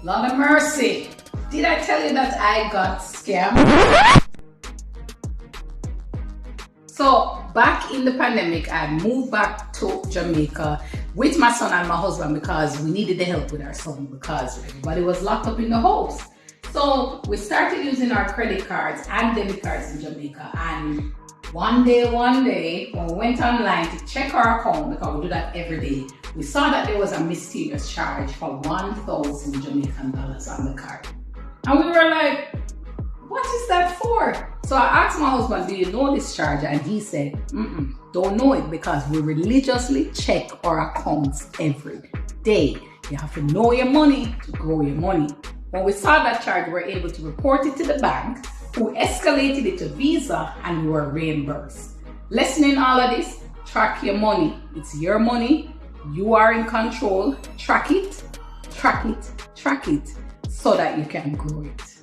Lord of mercy. Did I tell you that I got scammed? So back in the pandemic, I moved back to Jamaica with my son and my husband because we needed the help with our son because everybody was locked up in the house. So we started using our credit cards and debit cards in Jamaica, and one day when we went online to check our account, because we do that every day, we saw that there was a mysterious charge for 1,000 Jamaican dollars on the card. And we were like, what is that for? So I asked my husband, do you know this charge? And he said, don't know it because we religiously check our accounts every day. You have to know your money to grow your money. When we saw that charge, we were able to report it to the bank, who escalated it to Visa, and we were reimbursed. Lesson in all of this, track your money. It's your money. You are in control. Track it, track it, track it so that you can grow it.